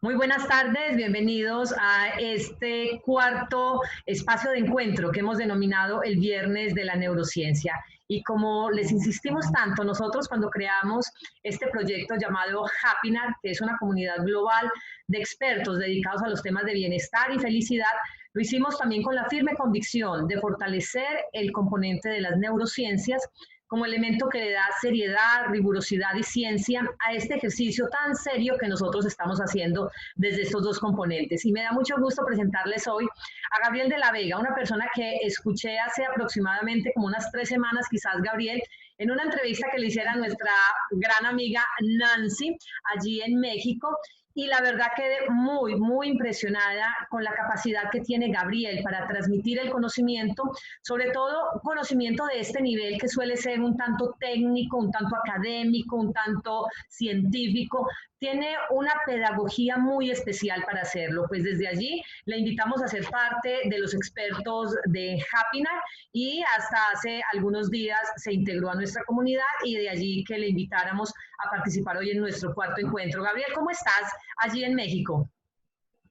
Muy buenas tardes, bienvenidos a este cuarto espacio de encuentro que hemos denominado el Viernes de la Neurociencia. Y como les insistimos tanto nosotros cuando creamos este proyecto llamado Happinar, que es una comunidad global de expertos dedicados a los temas de bienestar y felicidad, lo hicimos también con la firme convicción de fortalecer el componente de las neurociencias como elemento que le da seriedad, rigurosidad y ciencia a este ejercicio tan serio que nosotros estamos haciendo desde estos dos componentes. Y me da mucho gusto presentarles hoy a Gabriel de la Vega, una persona que escuché hace aproximadamente como unas 3 semanas, quizás, Gabriel, en una entrevista que le hiciera a nuestra gran amiga Nancy allí en México. Y la verdad quedé muy, muy impresionada con la capacidad que tiene Gabriel para transmitir el conocimiento, sobre todo conocimiento de este nivel que suele ser un tanto técnico, un tanto académico, un tanto científico. Tiene una pedagogía muy especial para hacerlo. Pues desde allí le invitamos a ser parte de los expertos de Happinar y hasta hace algunos días se integró a nuestra comunidad y de allí que le invitáramos a participar hoy en nuestro cuarto encuentro. Gabriel, ¿cómo estás allí en México?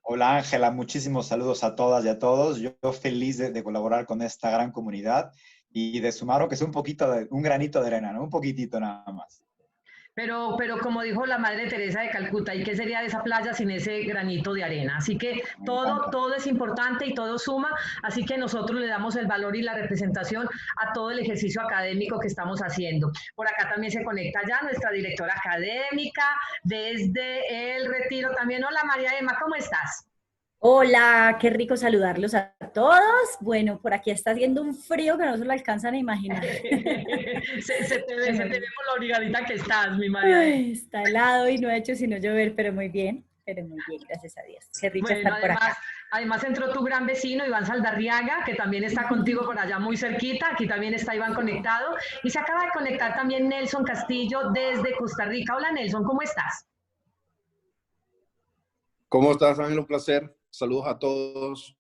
Hola Ángela, muchísimos saludos a todas y a todos. Yo feliz de colaborar con esta gran comunidad y de sumar, aunque sea un poquito, un granito de arena, ¿no? Un poquitito nada más. Pero como dijo la Madre Teresa de Calcuta, ¿y qué sería de esa playa sin ese granito de arena? Así que Me todo, encanta. todo es importante y todo suma, así que nosotros le damos el valor y la representación a todo el ejercicio académico que estamos haciendo. Por acá también se conecta ya nuestra directora académica desde el Retiro también. Hola María Emma, ¿cómo estás? Hola, qué rico saludarlos a todos. Bueno, por aquí está haciendo un frío que no se lo alcanzan a imaginar. Se te ve por la brigadita que estás, mi María Emma. Ay, está helado y no ha hecho sino llover, pero muy bien, gracias a Dios. Qué rico Bueno, estar por acá. además entró tu gran vecino Iván Saldarriaga, que también está contigo por allá muy cerquita. Aquí también está Iván conectado. Y se acaba de conectar también Nelson Castillo desde Costa Rica. Hola Nelson, ¿cómo estás? ¿Cómo estás, Ángel? Un placer. Saludos a todos.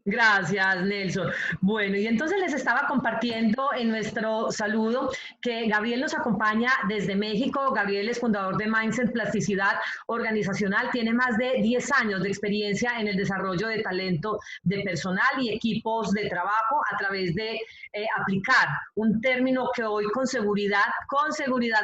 Gracias, Nelson. Bueno, y entonces les estaba compartiendo en nuestro saludo que Gabriel nos acompaña desde México. Gabriel es fundador de Mindset Plasticidad Organizacional. Tiene más de 10 años de experiencia en el desarrollo de talento de personal y equipos de trabajo a través de aplicar un término que hoy con seguridad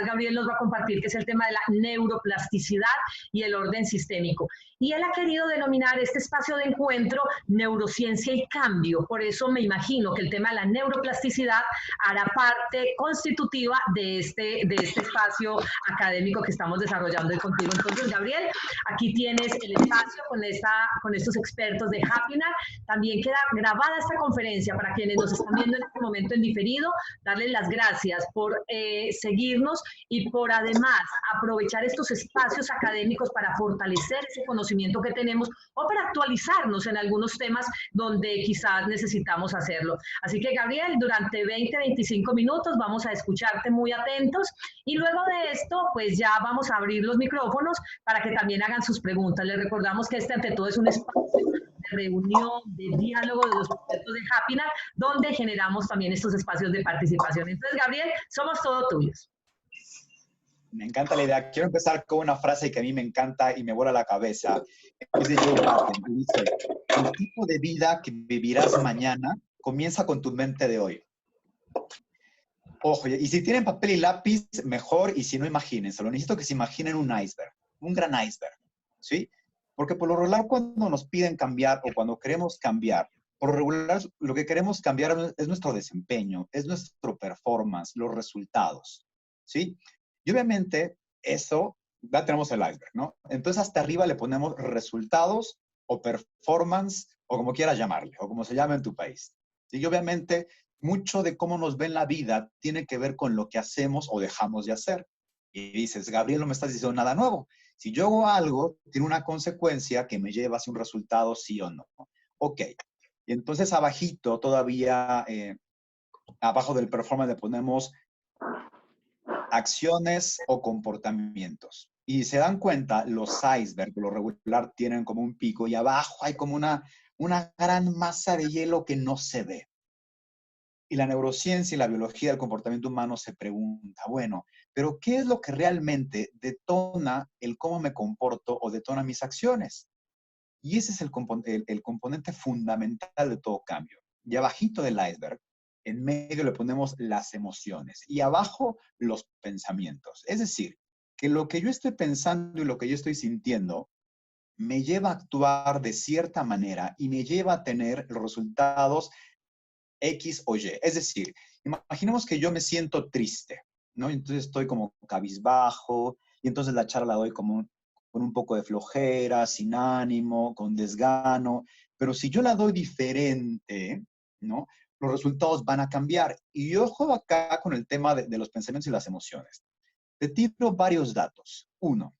Gabriel nos va a compartir, que es el tema de la neuroplasticidad y el orden sistémico. Y él ha querido denominar este espacio de encuentro neurociencia y cambio. Por eso me imagino que el tema de la neuroplasticidad hará parte constitutiva de este espacio académico que estamos desarrollando hoy contigo. Entonces, Gabriel, aquí tienes el espacio con estos expertos de Happinar. También queda grabada esta conferencia para quienes nos están viendo en este momento en diferido. Darles las gracias por seguirnos y por además aprovechar estos espacios académicos para fortalecer ese conocimiento que tenemos o para actualizarnos en algunos temas donde quizás necesitamos hacerlo. Así que Gabriel, durante 20-25 minutos vamos a escucharte muy atentos y luego de esto pues ya vamos a abrir los micrófonos para que también hagan sus preguntas. Les recordamos que este ante todo es un espacio de reunión, de diálogo de los expertos de Happinar, donde generamos también estos espacios de participación. Entonces, Gabriel, somos todos tuyos. Me encanta la idea. Quiero empezar con una frase que a mí me encanta y me vuela la cabeza. Es de Joe Biden. Y dice, el tipo de vida que vivirás mañana comienza con tu mente de hoy. Ojo, y si tienen papel y lápiz, mejor, y si no, imagínense. Lo necesito que se imaginen un iceberg, un gran iceberg, ¿sí? Porque por lo regular cuando nos piden cambiar o cuando queremos cambiar, por lo regular lo que queremos cambiar es nuestro desempeño, es nuestro performance, los resultados, ¿sí? Y obviamente eso, ya tenemos el iceberg, ¿no? Entonces hasta arriba le ponemos resultados o performance o como quieras llamarle, o como se llama en tu país. Y obviamente mucho de cómo nos ve en la vida tiene que ver con lo que hacemos o dejamos de hacer. Y dices, Gabriel, no me estás diciendo nada nuevo. Si yo hago algo, tiene una consecuencia que me lleva hacia un resultado sí o no. Ok. Y entonces abajito, todavía abajo del performance le ponemos acciones o comportamientos. Y se dan cuenta, los icebergs, por lo regular, tienen como un pico y abajo hay como una gran masa de hielo que no se ve. Y la neurociencia y la biología del comportamiento humano se pregunta, bueno, pero ¿qué es lo que realmente detona el cómo me comporto o detona mis acciones? Y ese es el componente fundamental de todo cambio. Y abajito del iceberg, en medio le ponemos las emociones y abajo los pensamientos. Es decir, que lo que yo estoy pensando y lo que yo estoy sintiendo me lleva a actuar de cierta manera y me lleva a tener los resultados X o Y. Es decir, imaginemos que yo me siento triste, ¿no? Entonces estoy como cabizbajo y entonces la charla la doy como con un poco de flojera, sin ánimo, con desgano. Pero si yo la doy diferente, ¿no? Los resultados van a cambiar. Y yo juego acá con el tema de los pensamientos y las emociones. Te tiro varios datos. Uno,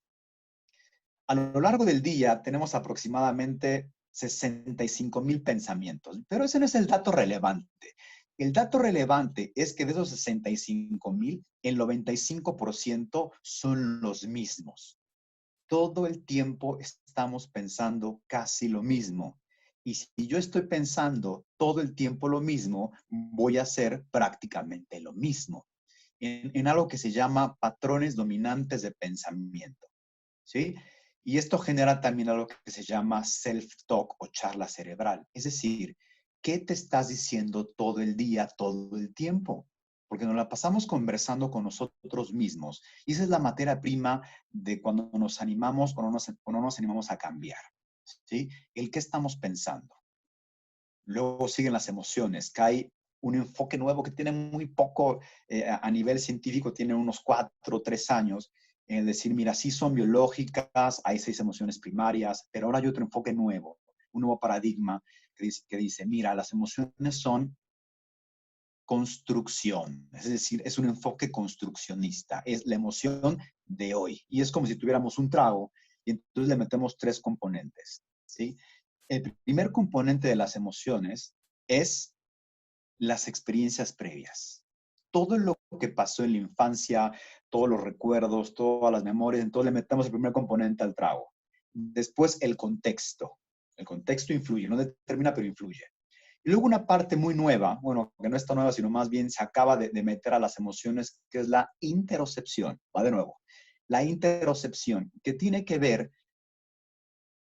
a lo largo del día tenemos aproximadamente 65,000 pensamientos, pero ese no es el dato relevante. El dato relevante es que de esos 65,000, el 95% son los mismos. Todo el tiempo estamos pensando casi lo mismo. Y si yo estoy pensando todo el tiempo lo mismo, voy a hacer prácticamente lo mismo. En algo que se llama patrones dominantes de pensamiento. ¿Sí? Y esto genera también algo que se llama self-talk o charla cerebral. Es decir, ¿qué te estás diciendo todo el día, todo el tiempo? Porque nos la pasamos conversando con nosotros mismos. Y esa es la materia prima de cuando nos animamos o no nos animamos a cambiar. ¿Sí? El qué estamos pensando. Luego siguen las emociones, que hay un enfoque nuevo que tiene muy poco a nivel científico, tiene unos 4 o 3 años, en decir, mira, sí son biológicas, hay 6 emociones primarias, pero ahora hay otro enfoque nuevo, un nuevo paradigma que dice, mira, las emociones son construcción, es decir, es un enfoque construccionista, es la emoción de hoy. Y es como si tuviéramos un trago y entonces le metemos 3 componentes, ¿sí? El primer componente de las emociones es las experiencias previas. Todo lo que pasó en la infancia, todos los recuerdos, todas las memorias, entonces le metemos el primer componente al trago. Después el contexto. El contexto influye, no determina, pero influye. Y luego una parte muy nueva, bueno, que no está nueva, sino más bien se acaba de meter a las emociones, que es la interocepción. Va de nuevo. La interocepción, que tiene que ver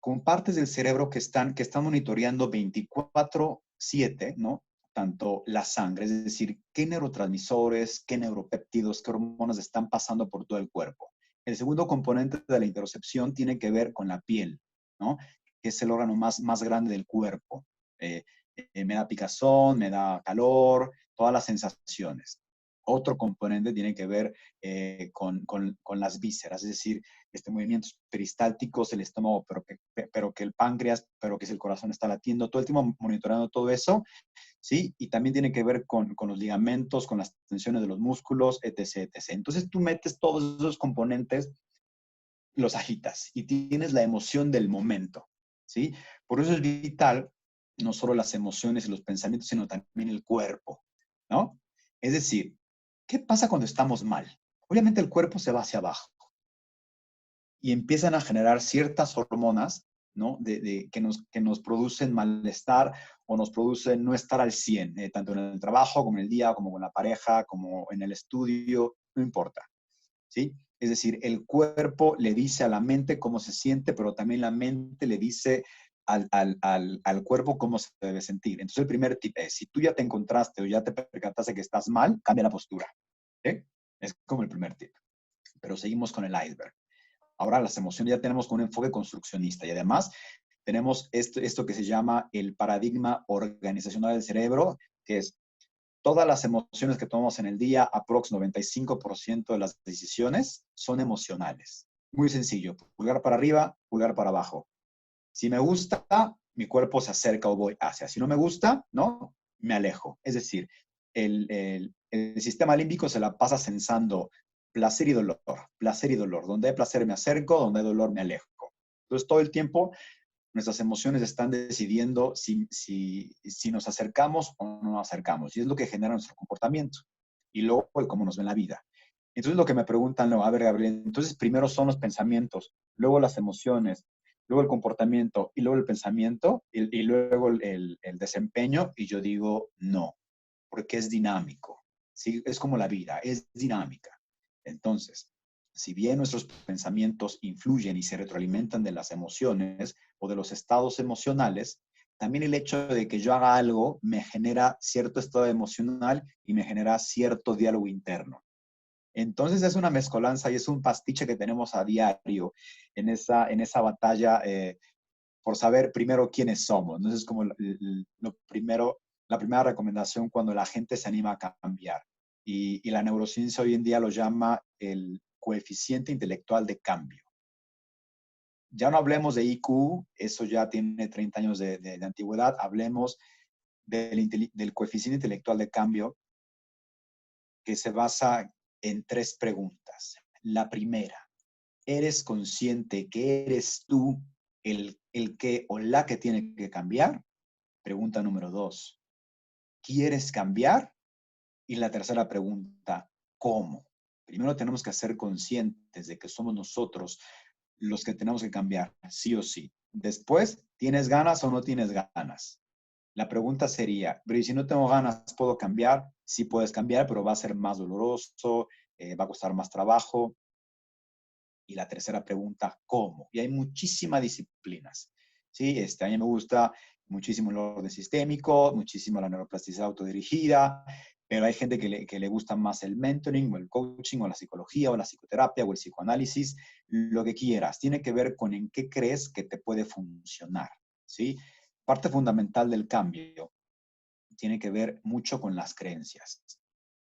con partes del cerebro que están monitoreando 24/7, ¿no? Tanto la sangre, es decir, qué neurotransmisores, qué neuropéptidos, qué hormonas están pasando por todo el cuerpo. El segundo componente de la interocepción tiene que ver con la piel, ¿no? Que es el órgano más grande del cuerpo. Me da picazón, me da calor, todas las sensaciones. Otro componente tiene que ver con las vísceras, es decir, movimientos peristálticos, el estómago, pero que el páncreas, pero que si el corazón está latiendo, todo el tiempo monitoreando todo eso, ¿sí? Y también tiene que ver con los ligamentos, con las tensiones de los músculos, etc., etc. Entonces tú metes todos esos componentes, los agitas y tienes la emoción del momento, ¿sí? Por eso es vital no solo las emociones y los pensamientos, sino también el cuerpo, ¿no? Es decir, ¿qué pasa cuando estamos mal? Obviamente el cuerpo se va hacia abajo y empiezan a generar ciertas hormonas, ¿no? Que nos producen malestar o nos producen no estar al 100, tanto en el trabajo como en el día, como con la pareja, como en el estudio, no importa, ¿sí? Es decir, el cuerpo le dice a la mente cómo se siente, pero también la mente le dice al cuerpo cómo se debe sentir. Entonces el primer tip es, si tú ya te encontraste o ya te percataste que estás mal, cambia la postura. ¿Eh? Es como el primer tip. Pero seguimos con el iceberg. Ahora las emociones ya tenemos con un enfoque construccionista y además tenemos esto que se llama el paradigma organizacional del cerebro, que es todas las emociones que tomamos en el día, aproximadamente 95% de las decisiones son emocionales. Muy sencillo, pulgar para arriba, pulgar para abajo. Si me gusta, mi cuerpo se acerca o voy hacia. Si no me gusta, ¿no? Me alejo. Es decir, el sistema límbico se la pasa sensando placer y dolor, placer y dolor. Donde hay placer me acerco, donde hay dolor me alejo. Entonces, todo el tiempo nuestras emociones están decidiendo si nos acercamos o no nos acercamos. Y es lo que genera nuestro comportamiento. Y luego, el cómo nos ve en la vida. Entonces, lo que me preguntan, no, a ver, Gabriel, entonces primero son los pensamientos, luego las emociones, luego el comportamiento y luego el pensamiento y luego el desempeño. Y yo digo, no. porque es dinámico, ¿sí? Es como la vida, es dinámica. Entonces, si bien nuestros pensamientos influyen y se retroalimentan de las emociones o de los estados emocionales, también el hecho de que yo haga algo me genera cierto estado emocional y me genera cierto diálogo interno. Entonces es una mezcolanza y es un pastiche que tenemos a diario en esa batalla por saber primero quiénes somos. Entonces, como lo primero, la primera recomendación cuando la gente se anima a cambiar. Y la neurociencia hoy en día lo llama el coeficiente intelectual de cambio. Ya no hablemos de IQ, eso ya tiene 30 años de antigüedad, hablemos del coeficiente intelectual de cambio que se basa en 3 preguntas. La primera, ¿eres consciente que eres tú el que o la que tiene que cambiar? Pregunta número 2, ¿quieres cambiar? Y la tercera pregunta, ¿cómo? Primero tenemos que ser conscientes de que somos nosotros los que tenemos que cambiar, sí o sí. Después, ¿tienes ganas o no tienes ganas? La pregunta sería, pero si no tengo ganas, ¿puedo cambiar? Sí puedes cambiar, pero va a ser más doloroso, va a costar más trabajo. Y la tercera pregunta, ¿cómo? Y hay muchísimas disciplinas. ¿Sí? A mí me gusta muchísimo el orden sistémico, muchísimo la neuroplasticidad autodirigida, pero hay gente que le gusta más el mentoring o el coaching o la psicología o la psicoterapia o el psicoanálisis, lo que quieras. Tiene que ver con en qué crees que te puede funcionar. ¿Sí? Parte fundamental del cambio tiene que ver mucho con las creencias.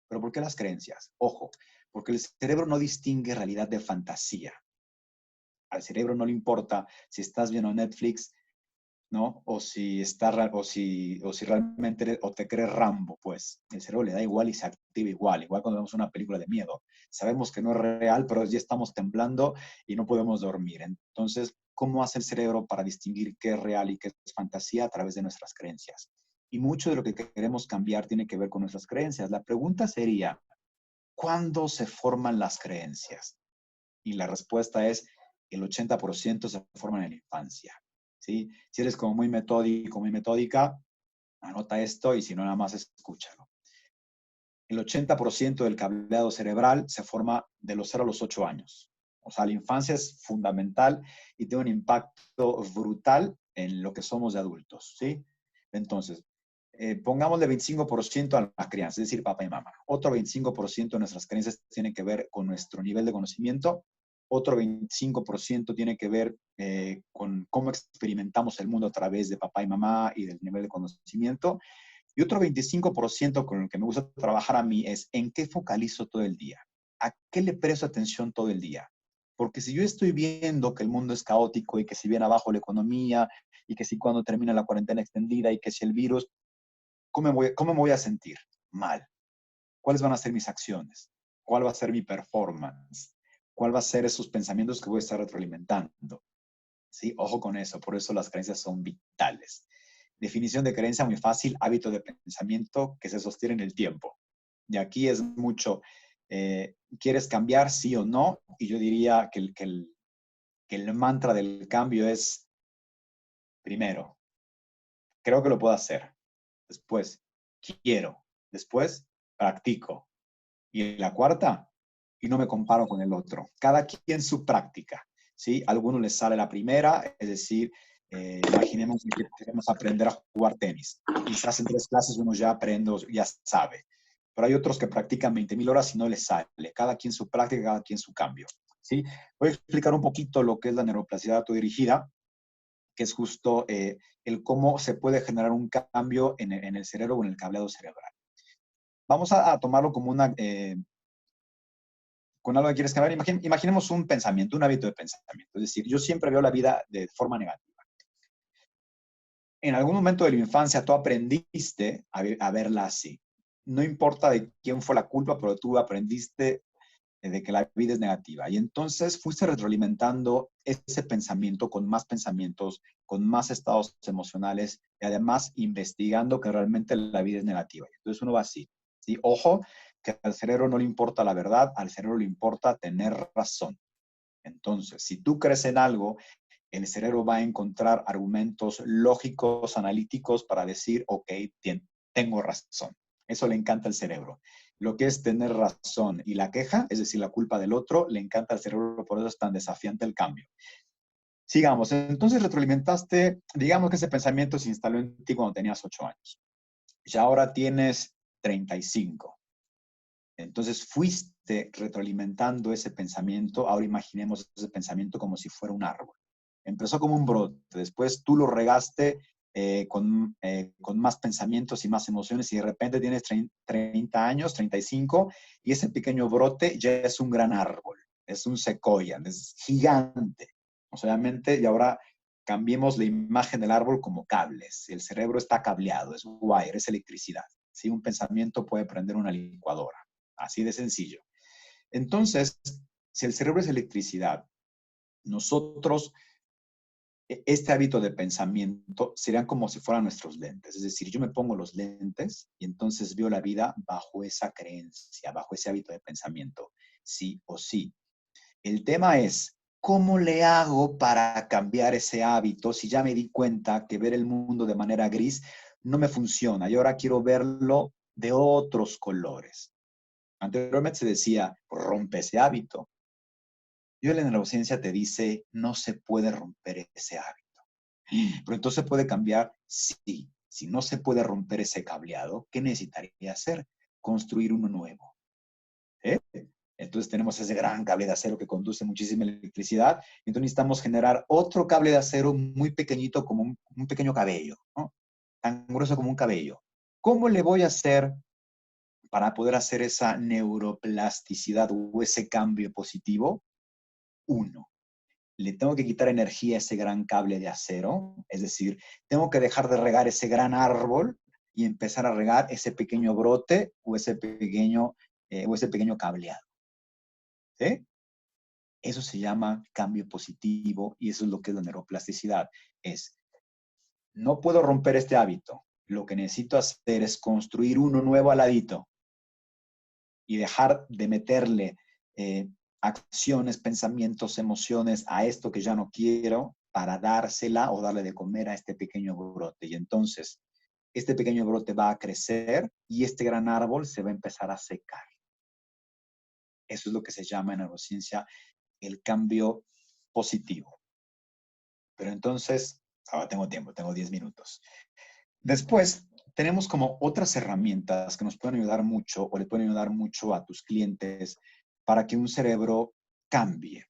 ¿Pero por qué las creencias? Ojo, porque el cerebro no distingue realidad de fantasía. Al cerebro no le importa si estás viendo Netflix, ¿no? O si realmente o te crees Rambo, pues. El cerebro le da igual y se activa igual. Igual cuando vemos una película de miedo. Sabemos que no es real, pero ya estamos temblando y no podemos dormir. Entonces, ¿cómo hace el cerebro para distinguir qué es real y qué es fantasía? A través de nuestras creencias. Y mucho de lo que queremos cambiar tiene que ver con nuestras creencias. La pregunta sería, ¿cuándo se forman las creencias? Y la respuesta es, el 80% se forman en la infancia. ¿Sí? Si eres como muy metódico, muy metódica, anota esto y si no, nada más escúchalo. El 80% del cableado cerebral se forma de los 0 a los 8 años. O sea, la infancia es fundamental y tiene un impacto brutal en lo que somos de adultos, ¿sí? Entonces, pongámosle 25% a la crianza, es decir, papá y mamá. Otro 25% de nuestras creencias tiene que ver con nuestro nivel de conocimiento. Otro 25% tiene que ver con cómo experimentamos el mundo a través de papá y mamá y del nivel de conocimiento. Y otro 25% con el que me gusta trabajar a mí es en qué focalizo todo el día, a qué le presto atención todo el día. Porque si yo estoy viendo que el mundo es caótico y que si viene abajo la economía y que si cuando termina la cuarentena extendida y que si el virus, ¿cómo me voy a sentir? Mal. ¿Cuáles van a ser mis acciones? ¿Cuál va a ser mi performance? ¿Cuál va a ser esos pensamientos que voy a estar retroalimentando? ¿Sí? Ojo con eso, por eso las creencias son vitales. Definición de creencia muy fácil, hábito de pensamiento que se sostiene en el tiempo. Y aquí es mucho, ¿quieres cambiar sí o no? Y yo diría que el mantra del cambio es, primero, creo que lo puedo hacer. Después, quiero. Después, practico. Y la cuarta, y no me comparo con el otro. Cada quien su práctica, ¿sí? A algunos les sale la primera, es decir, imaginemos que queremos aprender a jugar tenis. Quizás en 3 clases uno ya aprende, ya sabe. Pero hay otros que practican 20.000 horas y no les sale. Cada quien su práctica, cada quien su cambio, ¿sí? Voy a explicar un poquito lo que es la neuroplasticidad autodirigida, que es justo el cómo se puede generar un cambio en el cerebro o en el cableado cerebral. Vamos a tomarlo como con algo que quieres cambiar. Imaginemos un pensamiento, un hábito de pensamiento. Es decir, yo siempre veo la vida de forma negativa. En algún momento de la infancia tú aprendiste a verla así. No importa de quién fue la culpa, pero tú aprendiste de que la vida es negativa. Y entonces fuiste retroalimentando ese pensamiento con más pensamientos, con más estados emocionales y además investigando que realmente la vida es negativa. Entonces uno va así. ¿Sí? Ojo, que al cerebro no le importa la verdad, al cerebro le importa tener razón. Entonces, si tú crees en algo, el cerebro va a encontrar argumentos lógicos, analíticos para decir, ok, tengo razón. Eso le encanta al cerebro. Lo que es tener razón y la queja, es decir, la culpa del otro, le encanta al cerebro, por eso es tan desafiante el cambio. Sigamos. Entonces retroalimentaste, digamos que ese pensamiento se instaló en ti cuando tenías 8 años. Y ahora tienes 35. Entonces fuiste retroalimentando ese pensamiento. Ahora imaginemos ese pensamiento como si fuera un árbol. Empezó como un brote, después tú lo regaste con más pensamientos y más emociones y de repente tienes 30 años, 35, y ese pequeño brote ya es un gran árbol, es un secoya, es gigante. Obviamente, y ahora cambiemos la imagen del árbol como cables. El cerebro está cableado, es wire, es electricidad. ¿Sí? Un pensamiento puede prender una licuadora. Así de sencillo. Entonces, si el cerebro es electricidad, nosotros, este hábito de pensamiento serían como si fueran nuestros lentes. Es decir, yo me pongo los lentes y entonces veo la vida bajo esa creencia, bajo ese hábito de pensamiento, sí o sí. El tema es, ¿cómo le hago para cambiar ese hábito si ya me di cuenta que ver el mundo de manera gris no me funciona y ahora quiero verlo de otros colores? Anteriormente se decía, rompe ese hábito. Y hoy la neurociencia te dice, no se puede romper ese hábito. Pero entonces puede cambiar, sí. Si no se puede romper ese cableado, ¿qué necesitaría hacer? Construir uno nuevo. ¿Eh? Entonces tenemos ese gran cable de acero que conduce muchísima electricidad. Entonces necesitamos generar otro cable de acero muy pequeñito, como un pequeño cabello, ¿no? Tan grueso como un cabello. ¿Cómo le voy a hacer para poder hacer esa neuroplasticidad o ese cambio positivo? Uno, le tengo que quitar energía a ese gran cable de acero, es decir, tengo que dejar de regar ese gran árbol y empezar a regar ese pequeño brote o ese pequeño cableado. ¿Sí? Eso se llama cambio positivo y eso es lo que es la neuroplasticidad. No puedo romper este hábito. Lo que necesito hacer es construir uno nuevo al ladito y dejar de meterle acciones, pensamientos, emociones a esto que ya no quiero para dársela o darle de comer a este pequeño brote. Y entonces, este pequeño brote va a crecer y este gran árbol se va a empezar a secar. Eso es lo que se llama en neurociencia el cambio positivo. Pero entonces, ahora tengo tiempo, tengo 10 minutos. Después, tenemos como otras herramientas que nos pueden ayudar mucho o le pueden ayudar mucho a tus clientes para que un cerebro cambie,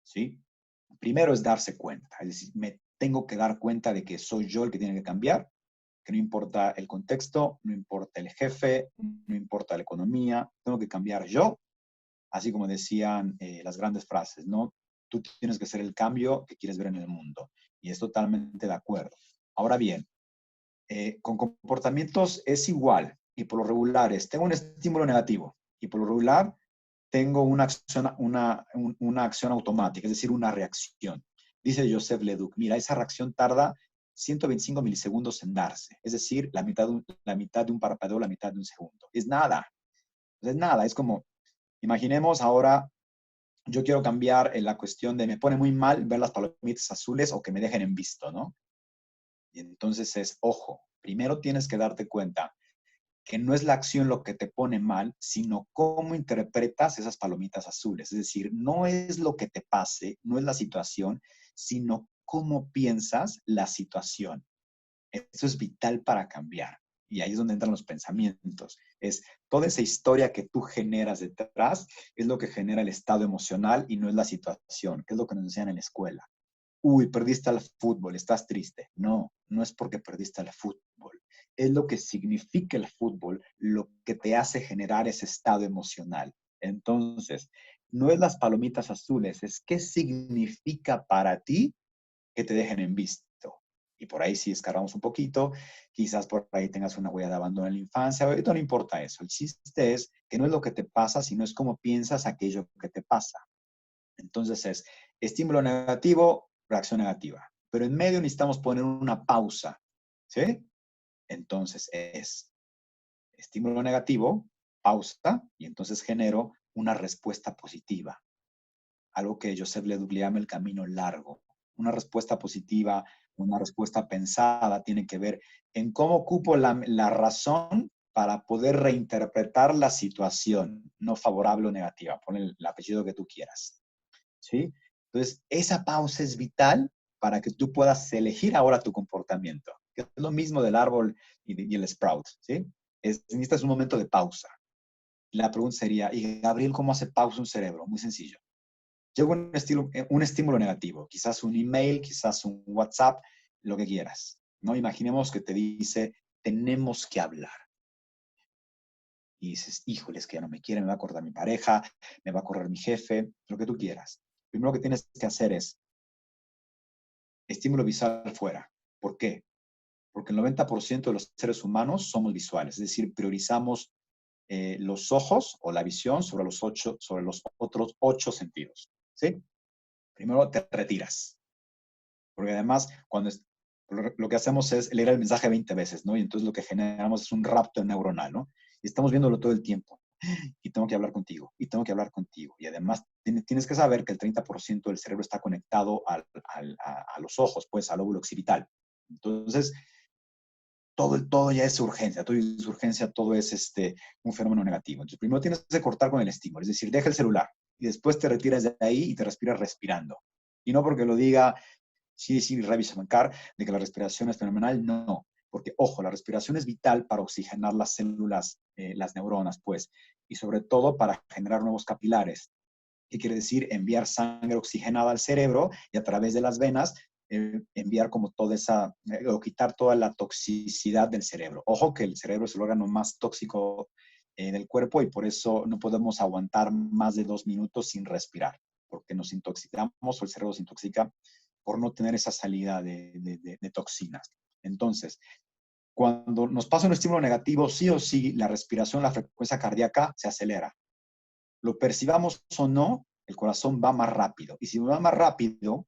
¿sí? Primero es darse cuenta, es decir, me tengo que dar cuenta de que soy yo el que tiene que cambiar, que no importa el contexto, no importa el jefe, no importa la economía, tengo que cambiar yo, así como decían las grandes frases, ¿no? Tú tienes que ser el cambio que quieres ver en el mundo. Y es totalmente de acuerdo. Ahora bien, con comportamientos es igual y por lo regular tengo un estímulo negativo y por lo regular tengo una acción automática, es decir, una reacción. Dice Joseph Leduc, mira, esa reacción tarda 125 milisegundos en darse, es decir, la mitad de un parpadeo, la mitad de un segundo. Es nada, es como, imaginemos ahora, yo quiero cambiar la cuestión de me pone muy mal ver las palomitas azules o que me dejen en visto, ¿no? Y entonces ojo, primero tienes que darte cuenta que no es la acción lo que te pone mal, sino cómo interpretas esas palomitas azules. Es decir, no es lo que te pase, no es la situación, sino cómo piensas la situación. Eso es vital para cambiar. Y ahí es donde entran los pensamientos. Es toda esa historia que tú generas detrás, es lo que genera el estado emocional y no es la situación, que es lo que nos enseñan en la escuela. Uy, perdiste al fútbol, estás triste. No, no es porque perdiste al fútbol. Es lo que significa el fútbol, lo que te hace generar ese estado emocional. Entonces, no es las palomitas azules, es qué significa para ti que te dejen en visto. Y por ahí si escarbamos un poquito, quizás por ahí tengas una huella de abandono en la infancia, ahorita no importa eso. El chiste es que no es lo que te pasa, sino es cómo piensas aquello que te pasa. Entonces es estímulo negativo, reacción negativa. Pero en medio necesitamos poner una pausa, ¿sí? Entonces es estímulo negativo, pausa, y entonces genero una respuesta positiva. Algo que Joseph Leduc le llama el camino largo. Una respuesta positiva, una respuesta pensada, tiene que ver en cómo ocupo la razón para poder reinterpretar la situación, no favorable o negativa. Pon el apellido que tú quieras. ¿Sí? Entonces, esa pausa es vital para que tú puedas elegir ahora tu comportamiento. Que es lo mismo del árbol y el sprout. ¿Sí? Necesitas un momento de pausa. La pregunta sería, ¿y Gabriel cómo hace pausa un cerebro? Muy sencillo. Llega un estímulo negativo, quizás un email, quizás un WhatsApp, lo que quieras. ¿No? Imaginemos que te dice, tenemos que hablar. Y dices, híjole, es que ya no me quiere, me va a cortar mi pareja, me va a correr mi jefe, lo que tú quieras. Primero que tienes que hacer es estímulo visual fuera. ¿Por qué? Porque el 90% de los seres humanos somos visuales, es decir, priorizamos los ojos o la visión sobre los otros 8 sentidos. ¿Sí? Primero te retiras. Porque además, lo que hacemos es leer el mensaje 20 veces, ¿no? Y entonces lo que generamos es un rapto neuronal, ¿no? Y estamos viéndolo todo el tiempo. Y tengo que hablar contigo, y tengo que hablar contigo. Y además tienes que saber que el 30% del cerebro está conectado a los ojos, pues al lóbulo occipital. Entonces, todo ya es urgencia, todo es urgencia, todo es un fenómeno negativo. Entonces, primero tienes que cortar con el estímulo, es decir, deja el celular y después te retiras de ahí y te respiras respirando. Y no porque lo diga Ravi Shankar, de que la respiración es fenomenal, no. Porque, ojo, la respiración es vital para oxigenar las células, las neuronas, pues, y sobre todo para generar nuevos capilares. ¿Qué quiere decir? Enviar sangre oxigenada al cerebro y a través de las venas enviar como toda o quitar toda la toxicidad del cerebro. Ojo que el cerebro es el órgano más tóxico del cuerpo y por eso no podemos aguantar más de 2 minutos sin respirar, porque nos intoxicamos o el cerebro se intoxica por no tener esa salida de toxinas. Entonces, cuando nos pasa un estímulo negativo, sí o sí, la respiración, la frecuencia cardíaca se acelera. Lo percibamos o no, el corazón va más rápido. Y si va más rápido,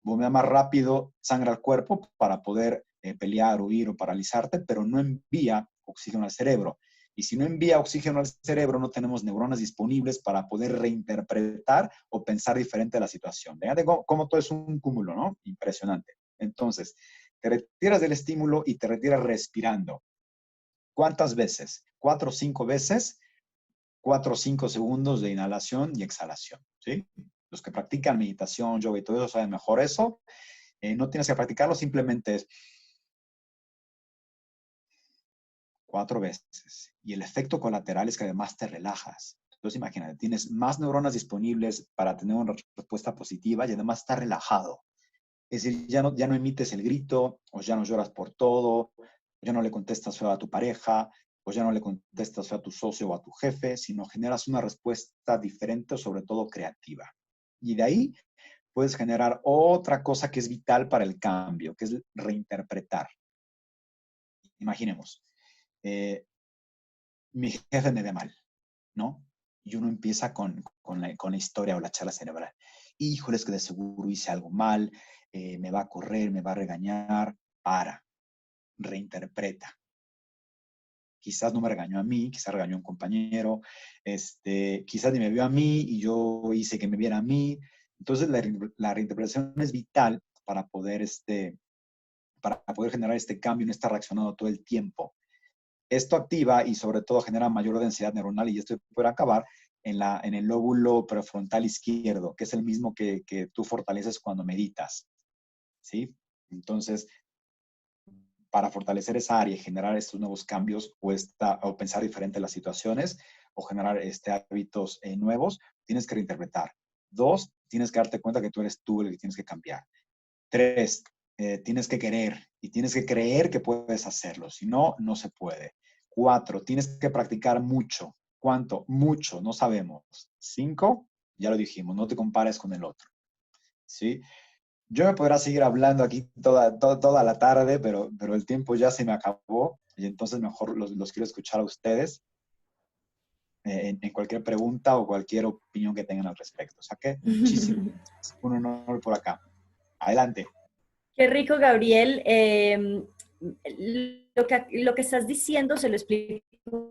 bombea más rápido sangre al cuerpo para poder pelear, huir o paralizarte, pero no envía oxígeno al cerebro. Y si no envía oxígeno al cerebro, no tenemos neuronas disponibles para poder reinterpretar o pensar diferente de la situación. Fíjate cómo todo es un cúmulo, ¿no? Impresionante. Entonces, te retiras del estímulo y te retiras respirando. ¿Cuántas veces? 4 o 5 veces, 4 o 5 segundos de inhalación y exhalación, ¿sí? Los que practican meditación, yoga y todo eso saben mejor eso. No tienes que practicarlo, simplemente es 4 veces. Y el efecto colateral es que además te relajas. Entonces imagínate, tienes más neuronas disponibles para tener una respuesta positiva y además estás relajado. Es decir, ya no emites el grito, o ya no lloras por todo, o ya no le contestas feo a tu pareja, o ya no le contestas feo a tu socio o a tu jefe, sino generas una respuesta diferente o sobre todo creativa. Y de ahí puedes generar otra cosa que es vital para el cambio, que es reinterpretar. Imaginemos, mi jefe me ve mal, ¿no? Y uno empieza con la historia o la charla cerebral. Híjole, es que de seguro hice algo mal, me va a correr, me va a regañar. Reinterpreta. Quizás no me regañó a mí, quizás regañó a un compañero, quizás ni me vio a mí y yo hice que me viera a mí. Entonces, la reinterpretación es vital para poder generar este cambio y no estar reaccionando todo el tiempo. Esto activa y sobre todo genera mayor densidad neuronal y esto puede acabar en el lóbulo prefrontal izquierdo, que es el mismo que tú fortaleces cuando meditas, ¿sí? Entonces, para fortalecer esa área y generar estos nuevos cambios o pensar diferente en las situaciones o generar hábitos nuevos, tienes que reinterpretar. 2, tienes que darte cuenta que tú eres tú el que tienes que cambiar. 3, tienes que querer y tienes que creer que puedes hacerlo. Si no, no se puede. 4, tienes que practicar mucho. ¿Cuánto? Mucho, no sabemos. 5, ya lo dijimos, no te compares con el otro. ¿Sí? Yo me podrá seguir hablando aquí toda la tarde, pero el tiempo ya se me acabó y entonces mejor los quiero escuchar a ustedes en cualquier pregunta o cualquier opinión que tengan al respecto. O sea que muchísimo, un honor por acá. Adelante. Qué rico, Gabriel. Lo que estás diciendo se lo explico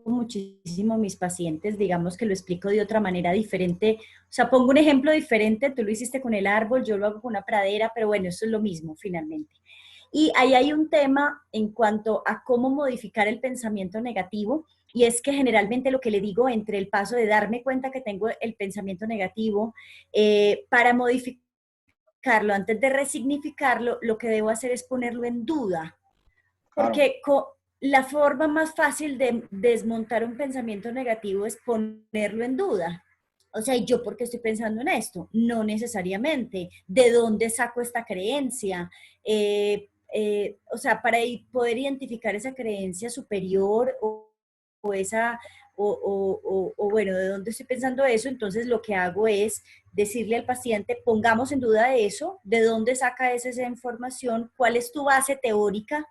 muchísimo a mis pacientes, digamos que lo explico de otra manera diferente. O sea, pongo un ejemplo diferente, tú lo hiciste con el árbol, yo lo hago con una pradera, pero bueno, eso es lo mismo finalmente. Y ahí hay un tema en cuanto a cómo modificar el pensamiento negativo, y es que generalmente lo que le digo entre el paso de darme cuenta que tengo el pensamiento negativo, para modificarlo, antes de resignificarlo, lo que debo hacer es ponerlo en duda. Claro. Porque la forma más fácil de desmontar un pensamiento negativo es ponerlo en duda. O sea, ¿y yo por qué estoy pensando en esto? No necesariamente. ¿De dónde saco esta creencia? O sea, para poder identificar esa creencia superior o esa, o bueno, ¿de dónde estoy pensando eso? Entonces lo que hago es decirle al paciente, pongamos en duda eso, ¿de dónde saca esa información? ¿Cuál es tu base teórica?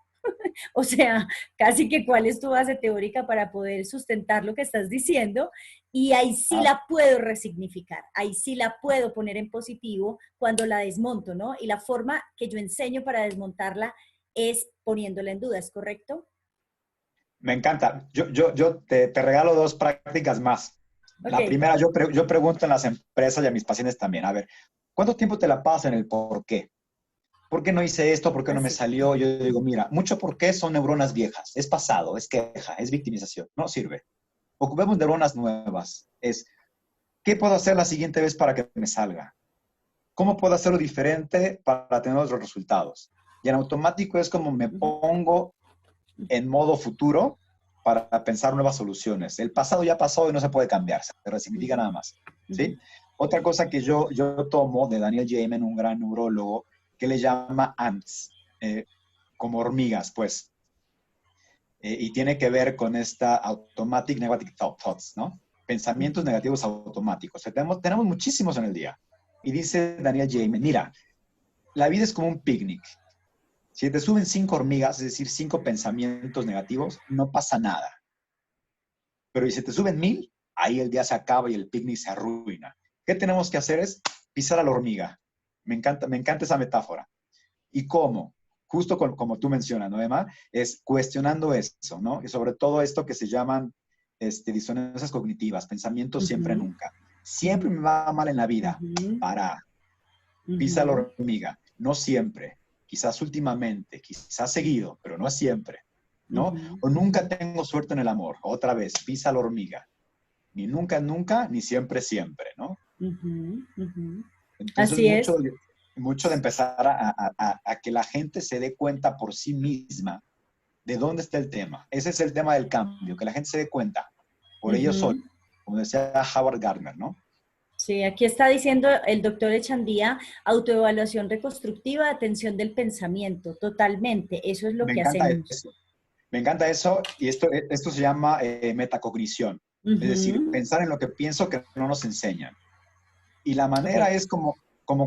O sea, casi que cuál es tu base teórica para poder sustentar lo que estás diciendo, y ahí sí Claro. la puedo resignificar, ahí sí la puedo poner en positivo cuando la desmonto, ¿no? Y la forma que yo enseño para desmontarla es poniéndola en duda, ¿es correcto? Me encanta. Yo te regalo dos prácticas más. Ok. La primera, yo pregunto en las empresas y a mis pacientes también, a ver, ¿cuánto tiempo te la pasas en el por qué? ¿Por qué no hice esto? ¿Por qué no me Así. salió? Yo digo, mira, mucho por qué son neuronas viejas. Es pasado, es queja, es victimización. No sirve. Ocupemos neuronas nuevas. Es, ¿qué puedo hacer la siguiente vez para que me salga? ¿Cómo puedo hacerlo diferente para tener otros resultados? Y en automático es como me pongo en modo futuro para pensar nuevas soluciones. El pasado ya pasó y no se puede cambiar, se resignifica nada más. ¿Sí? Otra cosa que yo tomo de Daniel Goleman, un gran neurólogo, que le llama ants, como hormigas, pues. Y tiene que ver con esta automatic negative thoughts, ¿no? Pensamientos negativos automáticos. O sea, tenemos muchísimos en el día. Y dice Daniel Goleman, mira, la vida es como un picnic. Si te suben 5 hormigas, es decir, 5 pensamientos negativos, no pasa nada. Pero si te suben 1000, ahí el día se acaba y el picnic se arruina. ¿Qué tenemos que hacer? Es pisar a la hormiga. Me encanta esa metáfora. ¿Y cómo? Justo como tú mencionas, ¿no, Emma? Es cuestionando eso, ¿no? Y sobre todo esto que se llaman disonancias cognitivas, pensamientos siempre nunca. Siempre me va mal en la vida. Para, pisa la hormiga. No siempre. Quizás últimamente, quizás seguido, pero no es siempre, ¿no? O nunca tengo suerte en el amor. Otra vez, pisa la hormiga. Ni nunca, nunca, ni siempre, siempre, ¿no? Entonces, Así es. mucho de empezar a que la gente se dé cuenta por sí misma de dónde está el tema. Ese es el tema del cambio, que la gente se dé cuenta por ellos solos, como decía Howard Gardner, ¿no? Sí, aquí está diciendo el doctor Echandía, autoevaluación reconstructiva, atención del pensamiento, totalmente, eso es lo Me que encanta hacemos. eso. Me encanta eso y esto se llama metacognición, es decir, pensar en lo que pienso que no nos enseñan. Y la manera Ok. es como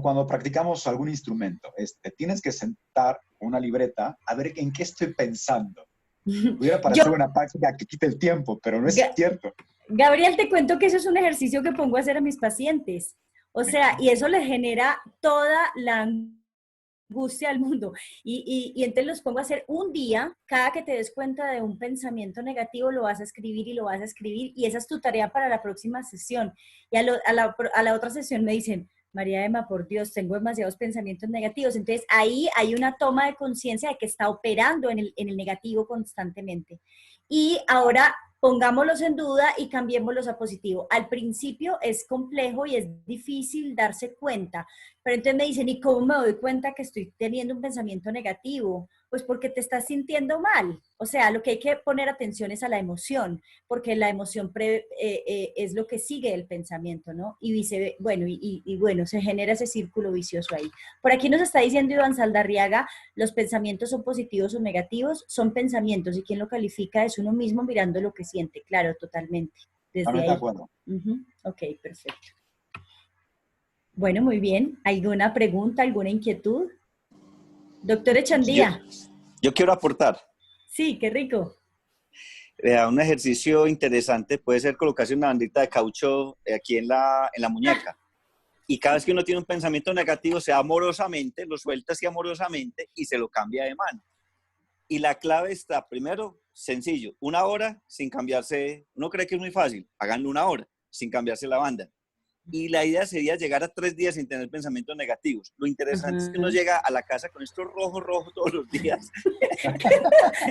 cuando practicamos algún instrumento. Tienes que sentar una libreta a ver en qué estoy pensando. Pudiera Yo, parecer una práctica que quite el tiempo, pero no es Ga- cierto. Gabriel, te cuento que eso es un ejercicio que pongo a hacer a mis pacientes. O Me sea, y encanta. eso les genera toda la angustia del mundo. Y entonces los pongo a hacer un día, cada que te des cuenta de un pensamiento negativo, lo vas a escribir y lo vas a escribir, y esa es tu tarea para la próxima sesión. Y a la otra sesión me dicen, María Emma, por Dios, tengo demasiados pensamientos negativos. Entonces ahí hay una toma de conciencia de que está operando en el negativo constantemente. Y ahora pongámoslos en duda y cambiémoslos a positivo. Al principio es complejo y es difícil darse cuenta, pero entonces me dicen, ¿y cómo me doy cuenta que estoy teniendo un pensamiento negativo? Pues porque te estás sintiendo mal. O sea, lo que hay que poner atención es a la emoción, porque la emoción es lo que sigue el pensamiento, ¿no? Bueno, y bueno, se genera ese círculo vicioso ahí. Por aquí nos está diciendo Iván Saldarriaga, los pensamientos son positivos o negativos, son pensamientos, y quien lo califica es uno mismo mirando lo que siente, claro, totalmente, desde Totalmente de ahí. acuerdo. Ok, perfecto. Bueno, muy bien. ¿Alguna pregunta, alguna inquietud? Doctor Yo, Echandía. yo quiero aportar. Sí, qué rico. Un ejercicio interesante puede ser colocarse una bandita de caucho aquí en la muñeca. Y cada vez que uno tiene un pensamiento negativo, se da amorosamente, lo suelta así amorosamente y se lo cambia de mano. Y la clave está, primero, sencillo, 1 hora sin cambiarse. Uno cree que es muy fácil, háganlo 1 hora sin cambiarse la banda. y la idea sería llegar a 3 días sin tener pensamientos negativos. Lo interesante es que uno llega a la casa con esto rojo todos los días.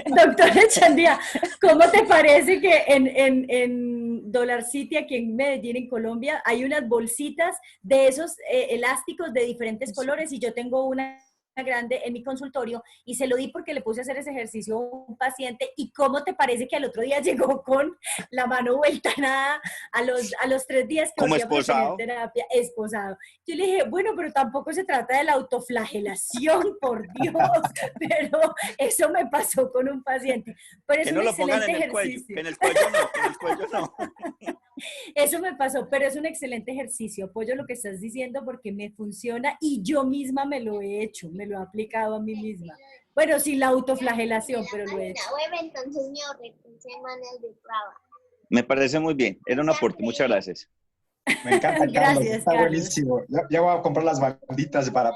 Doctor Echandía, ¿cómo te parece que en Dollar City, aquí en Medellín, en Colombia, hay unas bolsitas de esos elásticos de diferentes colores y yo tengo una grande en mi consultorio y se lo di porque le puse a hacer ese ejercicio a un paciente y cómo te parece que al otro día llegó con la mano vuelta nada a los 3 días que Como volví a esposado. tener terapia, esposado. Yo le dije, bueno, pero tampoco se trata de la autoflagelación, por Dios, pero eso me pasó con un paciente. Pero es Que un no lo pongan excelente en el cuello, ejercicio. que en el cuello no, que en el cuello no. Eso me pasó, pero es un excelente ejercicio. Apoyo lo que estás diciendo porque me funciona y yo misma me lo he hecho, me lo he aplicado a mí misma. Bueno, sin la autoflagelación, pero lo he hecho. Entonces me ahorré 3 semanas de trabajo. Me parece muy bien. Era un aporte. Muchas gracias. Me encanta, Carlos. Gracias, Está Carlos. buenísimo. Ya voy a comprar las banditas para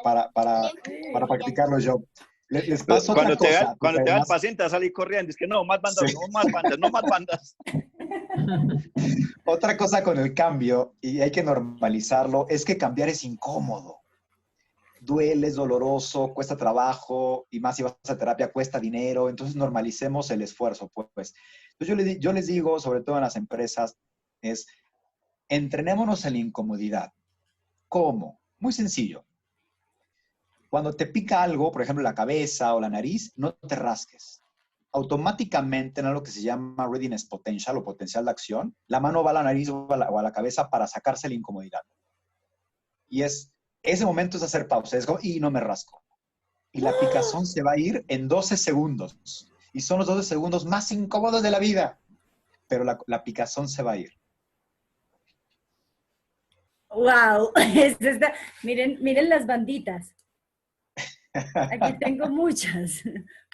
practicarlo yo. Les paso otra cosa. Cuando te va el Además, paciente a salir corriendo, es que no, más bandas, sí. no más bandas, no más bandas. Otra cosa con el cambio, y hay que normalizarlo, es que cambiar es incómodo. Duele, es doloroso, cuesta trabajo, y más si vas a terapia cuesta dinero, entonces normalicemos el esfuerzo, pues. Entonces yo les digo, sobre todo en las empresas, es entrenémonos en la incomodidad. ¿Cómo? Muy sencillo. Cuando te pica algo, por ejemplo la cabeza o la nariz, no te rasques. Automáticamente en algo que se llama readiness potential o potencial de acción, la mano va a la nariz o a la cabeza para sacarse la incomodidad. Y ese momento es hacer pausa, es como, y no me rasco. Y la picazón se va a ir en 12 segundos. Y son los 12 segundos más incómodos de la vida. Pero la picazón se va a ir. ¡Wow! Miren las banditas. Aquí tengo muchas.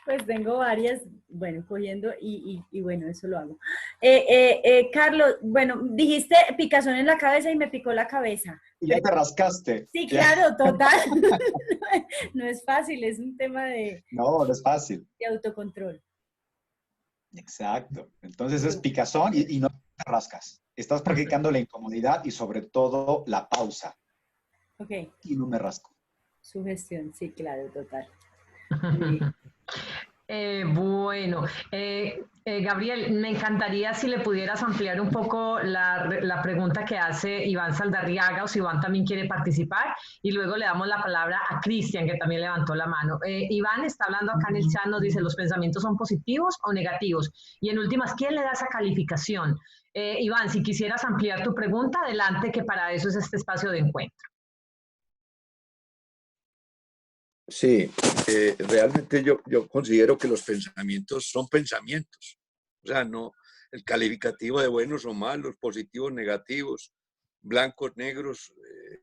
Pues tengo varias, bueno, cogiendo y bueno, eso lo hago. Carlos, bueno, dijiste picazón en la cabeza y me picó la cabeza. Y ya te rascaste. Sí, claro, total. No es fácil, es un tema No, no es fácil. de autocontrol. Exacto. Entonces es picazón y no te rascas. Estás practicando la incomodidad y sobre todo la pausa. Ok, Y no me rasco. sugestión, sí, claro, total. Bueno, Gabriel, me encantaría si le pudieras ampliar un poco la pregunta que hace Iván Saldarriaga o si Iván también quiere participar y luego le damos la palabra a Cristian que también levantó la mano. Iván está hablando acá en el chat, nos dice, ¿los pensamientos son positivos o negativos? Y en últimas, ¿quién le da esa calificación? Iván, si quisieras ampliar tu pregunta, adelante, que para eso es este espacio de encuentro. Sí, realmente yo considero que los pensamientos son pensamientos. O sea, no el calificativo de buenos o malos, positivos, negativos, blancos, negros,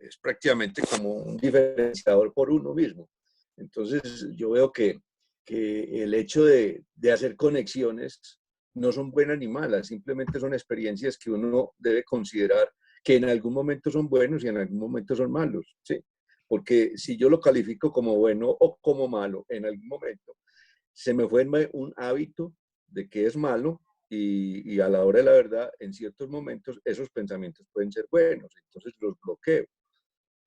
es prácticamente como un diferenciador por uno mismo. Entonces, yo veo que el hecho de hacer conexiones no son buenas ni malas, simplemente son experiencias que uno debe considerar que en algún momento son buenos y en algún momento son malos, ¿sí? Porque si yo lo califico como bueno o como malo en algún momento, se me fue un hábito de que es malo y a la hora de la verdad, en ciertos momentos, esos pensamientos pueden ser buenos. Entonces los bloqueo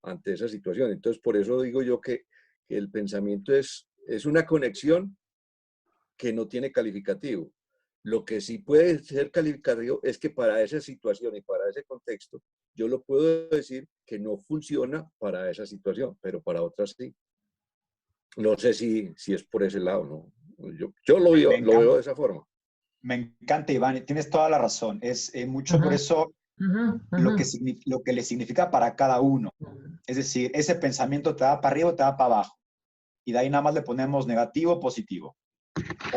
ante esa situación. Entonces, por eso digo yo que el pensamiento es una conexión que no tiene calificativo. Lo que sí puede ser calificativo es que para esa situación y para ese contexto, yo lo puedo decir que no funciona para esa situación, pero para otras sí. No sé si es por ese lado, ¿no? Yo lo veo de esa forma. Me encanta, Iván. Tienes toda la razón. Es mucho por eso lo que le significa para cada uno. Es decir, ese pensamiento te da para arriba o te da para abajo. Y de ahí nada más le ponemos negativo o positivo.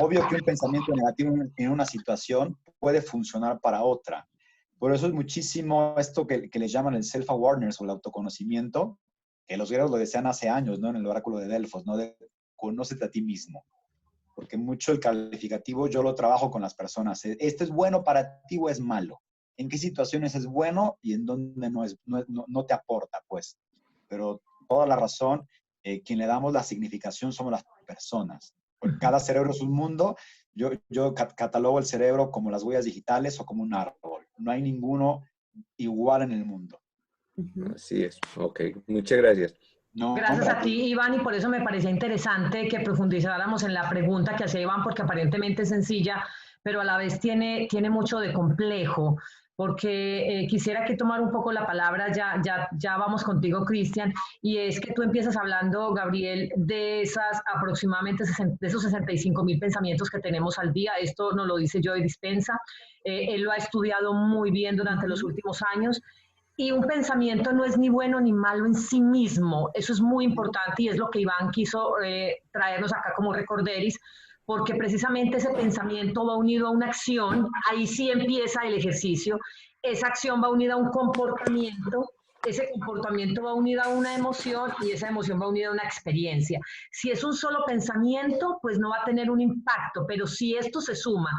Obvio que un pensamiento negativo en una situación puede funcionar para otra. Por eso es muchísimo esto que le llaman el self-awareness o el autoconocimiento, que los griegos lo decían hace años, ¿no? En el oráculo de Delfos, ¿no? De conócete a ti mismo. Porque mucho el calificativo yo lo trabajo con las personas. ¿Esto es bueno para ti o es malo? ¿En qué situaciones es bueno y en dónde no te aporta, pues? Pero toda la razón, quien le damos la significación somos las personas. Porque cada cerebro es un mundo. Yo catalogo el cerebro como las huellas digitales o como un árbol. No hay ninguno igual en el mundo. Así es. Ok, muchas gracias. No, Gracias a hombre, ti, Iván, y por eso me parecía interesante que profundizáramos en la pregunta que hacía Iván, porque aparentemente es sencilla, pero a la vez tiene mucho de complejo, porque quisiera que tomar un poco la palabra, ya vamos contigo, Cristian, y es que tú empiezas hablando, Gabriel, de esas aproximadamente de esos 65.000 pensamientos que tenemos al día. Esto nos lo dice Joe Dispenza. Él lo ha estudiado muy bien durante los últimos años. Y un pensamiento no es ni bueno ni malo en sí mismo. Eso es muy importante y es lo que Iván quiso traernos acá como recorderis, porque precisamente ese pensamiento va unido a una acción, ahí sí empieza el ejercicio, esa acción va unida a un comportamiento, ese comportamiento va unido a una emoción y esa emoción va unida a una experiencia. Si es un solo pensamiento, pues no va a tener un impacto, pero si esto se suma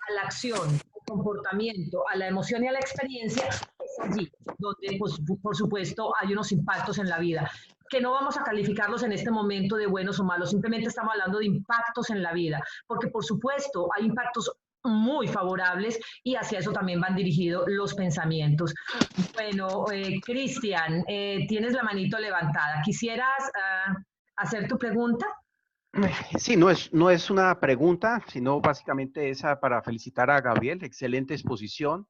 a la acción, al comportamiento, a la emoción y a la experiencia, es allí donde, pues, por supuesto, hay unos impactos en la vida, que no vamos a calificarlos en este momento de buenos o malos, simplemente estamos hablando de impactos en la vida, porque por supuesto hay impactos muy favorables y hacia eso también van dirigidos los pensamientos. Bueno, Cristian, tienes la manito levantada. ¿Quisieras hacer tu pregunta? Sí, no es una pregunta, sino básicamente esa para felicitar a Gabriel, excelente exposición.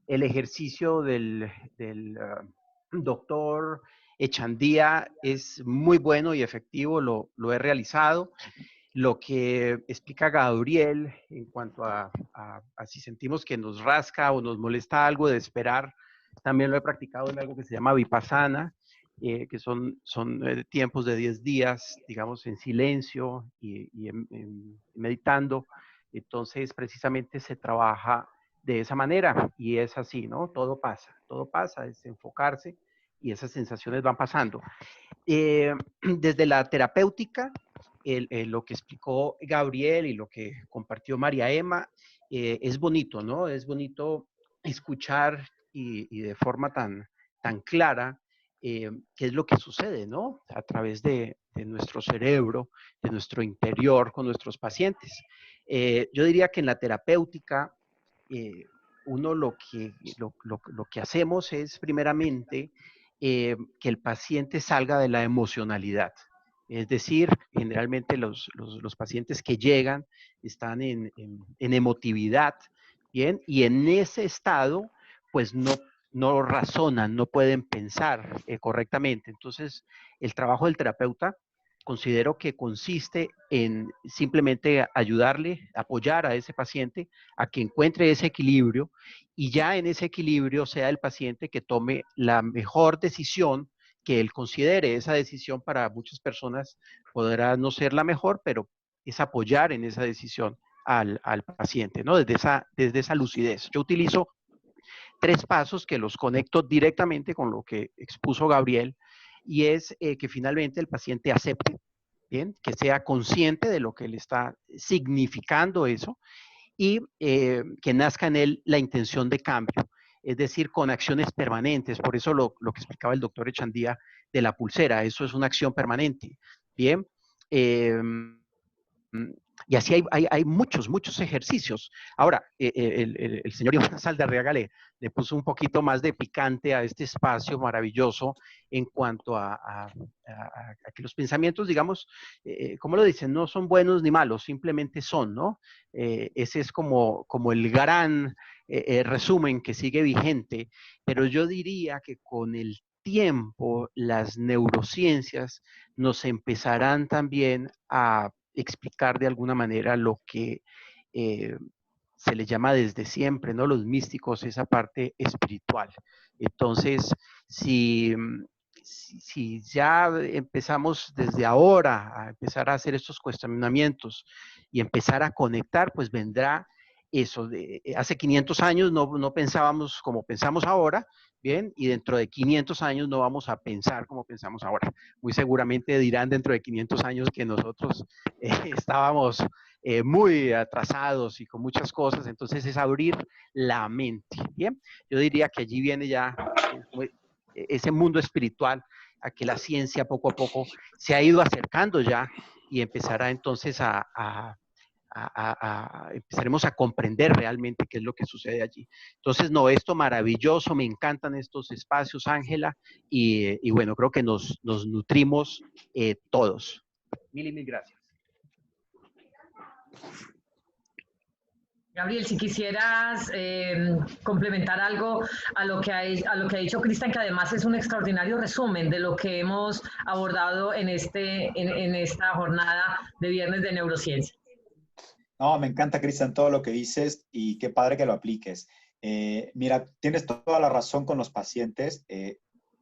El ejercicio del doctor Echandía es muy bueno y efectivo, lo he realizado. Lo que explica Gabriel en cuanto a si sentimos que nos rasca o nos molesta algo de esperar, también lo he practicado en algo que se llama Vipassana, que son tiempos de 10 días, digamos, en silencio y meditando. Entonces, precisamente se trabaja de esa manera y es así, ¿no? Todo pasa, es enfocarse y esas sensaciones van pasando. Desde la terapéutica, lo que explicó Gabriel y lo que compartió María Emma, es bonito, ¿no? Es bonito escuchar y de forma tan clara qué es lo que sucede, ¿no? A través de nuestro cerebro, de nuestro interior con nuestros pacientes. Yo diría que en la terapéutica, uno lo que hacemos es primeramente que el paciente salga de la emocionalidad. Es decir, generalmente los pacientes que llegan están en emotividad, ¿bien? Y en ese estado, pues no razonan, no pueden pensar correctamente. Entonces, el trabajo del terapeuta considero que consiste en simplemente ayudarle, apoyar a ese paciente a que encuentre ese equilibrio y ya en ese equilibrio sea el paciente que tome la mejor decisión que él considere. Esa decisión para muchas personas podrá no ser la mejor, pero es apoyar en esa decisión al paciente, ¿no? Desde esa lucidez. Yo utilizo 3 pasos que los conecto directamente con lo que expuso Gabriel y es que finalmente el paciente acepte, ¿bien? Que sea consciente de lo que le está significando eso y que nazca en él la intención de cambio, es decir, con acciones permanentes. Por eso lo que explicaba el doctor Echandía de la pulsera, eso es una acción permanente. Bien. Y así hay muchos ejercicios. Ahora, el señor Iván Saldarriaga le puso un poquito más de picante a este espacio maravilloso en cuanto a que los pensamientos, digamos, ¿cómo lo dicen? No son buenos ni malos, simplemente son, ¿no? Ese es como el gran resumen que sigue vigente, pero yo diría que con el tiempo las neurociencias nos empezarán también a explicar de alguna manera lo que se le llama desde siempre, ¿no? Los místicos, esa parte espiritual. Entonces, si ya empezamos desde ahora a empezar a hacer estos cuestionamientos y empezar a conectar, pues vendrá eso. Hace 500 años no pensábamos como pensamos ahora, ¿bien? Y dentro de 500 años no vamos a pensar como pensamos ahora. Muy seguramente dirán dentro de 500 años que nosotros estábamos muy atrasados y con muchas cosas, entonces es abrir la mente, ¿bien? Yo diría que allí viene ya ese mundo espiritual a que la ciencia poco a poco se ha ido acercando ya y empezará entonces a empezaremos a comprender realmente qué es lo que sucede allí. Entonces, no, esto maravilloso, me encantan estos espacios, Ángela, y bueno, creo que nos nutrimos todos. Mil y mil gracias. Gabriel, si quisieras complementar algo a lo que ha dicho Cristian, que además es un extraordinario resumen de lo que hemos abordado en esta jornada de Viernes de Neurociencia. No, me encanta, Cristian, todo lo que dices y qué padre que lo apliques. Mira, tienes toda la razón con los pacientes.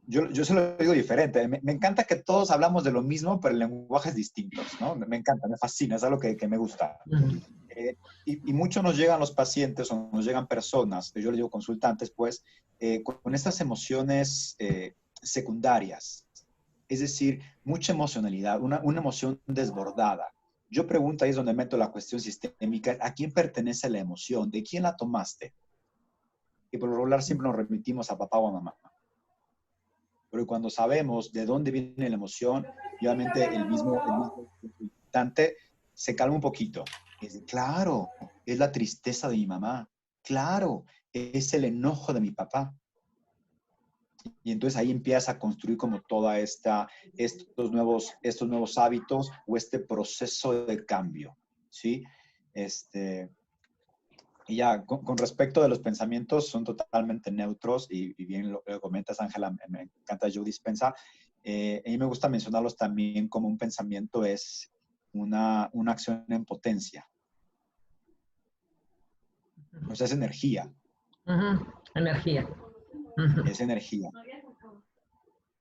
Yo se lo digo diferente. Me encanta que todos hablamos de lo mismo, pero en lenguajes distintos, ¿no? Me encanta, me fascina, es algo que me gusta. Y mucho nos llegan los pacientes o nos llegan personas, yo les digo consultantes, pues, con estas emociones secundarias. Es decir, mucha emocionalidad, una emoción desbordada. Yo pregunto, ahí es donde meto la cuestión sistémica, ¿a quién pertenece la emoción? ¿De quién la tomaste? Y por lo regular siempre nos remitimos a papá o a mamá. Pero cuando sabemos de dónde viene la emoción, obviamente el mismo consultante se calma un poquito. Es de, claro, es la tristeza de mi mamá. Claro, es el enojo de mi papá. Y entonces ahí empieza a construir como toda estos nuevos hábitos o este proceso de cambio, ¿sí? Y ya, con respecto de los pensamientos, son totalmente neutros y bien lo comentas, Ángela, me encanta Joe Dispenza. A mí me gusta mencionarlos también como un pensamiento es una acción en potencia. O sea, es energía. Energía. Es energía.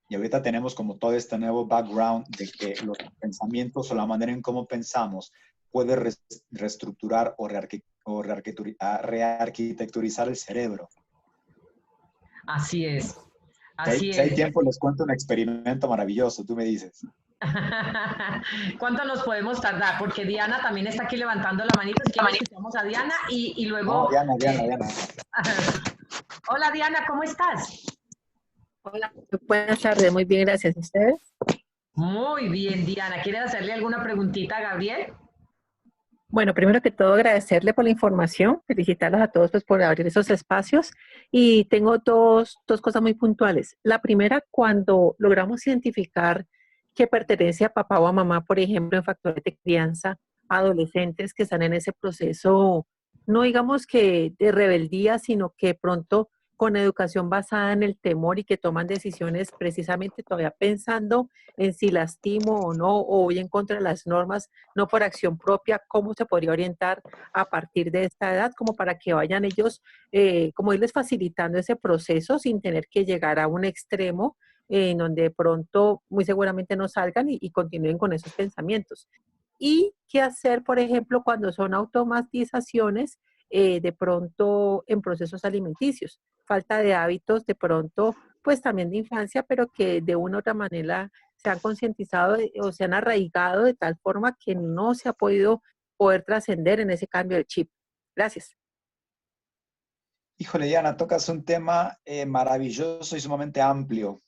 Y ahorita tenemos como todo este nuevo background de que los pensamientos o la manera en cómo pensamos puede reestructurar o rearquitecturizar el cerebro. Así es. Si hay tiempo, les cuento un experimento maravilloso, tú me dices. ¿Cuánto nos podemos tardar? Porque Diana también está aquí levantando la manita. Si escuchamos a Diana y luego... No, Diana. Hola, Diana, ¿cómo estás? Hola, buenas tardes, muy bien, gracias. ¿A ustedes? Muy bien, Diana. ¿Quieres hacerle alguna preguntita a Gabriel? Bueno, primero que todo agradecerle por la información, felicitarlos a todos pues, por abrir esos espacios y tengo dos cosas muy puntuales. La primera, cuando logramos identificar que pertenece a papá o a mamá, por ejemplo, en factores de crianza, adolescentes que están en ese proceso, no digamos que de rebeldía, sino que pronto con educación basada en el temor y que toman decisiones precisamente todavía pensando en si lastimo o no, o voy en contra de las normas, no por acción propia, cómo se podría orientar a partir de esta edad, como para que vayan ellos, como irles facilitando ese proceso sin tener que llegar a un extremo en donde de pronto muy seguramente no salgan y continúen con esos pensamientos. Y qué hacer, por ejemplo, cuando son automatizaciones de pronto en procesos alimenticios, falta de hábitos de pronto, pues también de infancia, pero que de una u otra manera se han concientizado o se han arraigado de tal forma que no se ha poder trascender en ese cambio de chip. Gracias. Híjole, Diana, tocas un tema maravilloso y sumamente amplio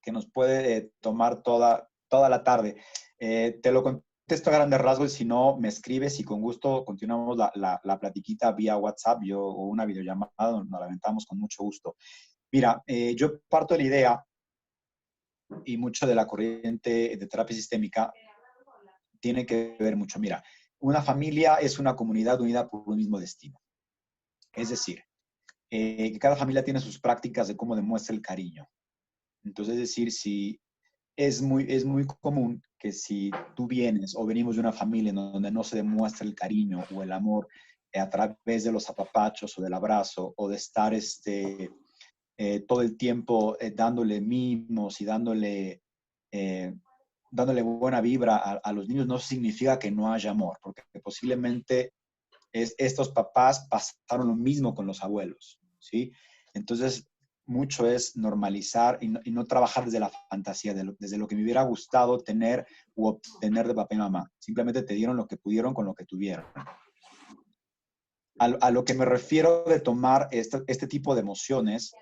que nos puede tomar toda la tarde. Te lo contesto a grandes rasgos y si no, me escribes y con gusto continuamos la platiquita vía WhatsApp o una videollamada, nos la aventamos con mucho gusto. Mira, yo parto de la idea y mucho de la corriente de terapia sistémica tiene que ver mucho. Mira, una familia es una comunidad unida por un mismo destino. Es decir, que cada familia tiene sus prácticas de cómo demuestra el cariño. Entonces, es decir, si es muy común que si tú vienes o venimos de una familia en donde no se demuestra el cariño o el amor a través de los apapachos o del abrazo o de estar todo el tiempo dándole mimos y dándole buena vibra a los niños, no significa que no haya amor, porque posiblemente estos papás pasaron lo mismo con los abuelos, ¿sí? Entonces, mucho es normalizar y no trabajar desde la fantasía, desde lo que me hubiera gustado tener u obtener de papá y mamá. Simplemente te dieron lo que pudieron con lo que tuvieron. A lo que me refiero de tomar este tipo de emociones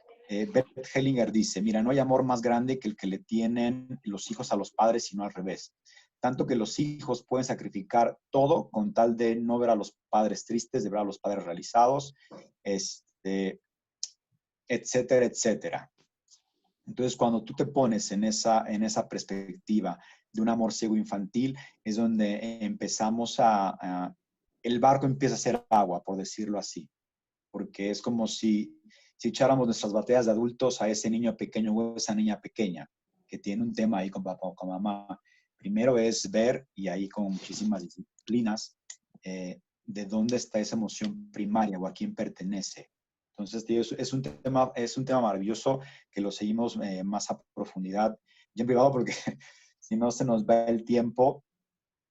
Bert Hellinger dice, mira, no hay amor más grande que el que le tienen los hijos a los padres, sino al revés. Tanto que los hijos pueden sacrificar todo con tal de no ver a los padres tristes, de ver a los padres realizados, etcétera, etcétera. Entonces, cuando tú te pones en esa perspectiva de un amor ciego infantil, es donde empezamos el barco empieza a hacer agua, por decirlo así. Porque es como si echáramos nuestras batallas de adultos a ese niño pequeño o esa niña pequeña que tiene un tema ahí con papá o con mamá. Primero es ver, y ahí con muchísimas disciplinas, de dónde está esa emoción primaria o a quién pertenece. Entonces, tío, es un tema maravilloso que lo seguimos más a profundidad y en privado porque si no se nos va el tiempo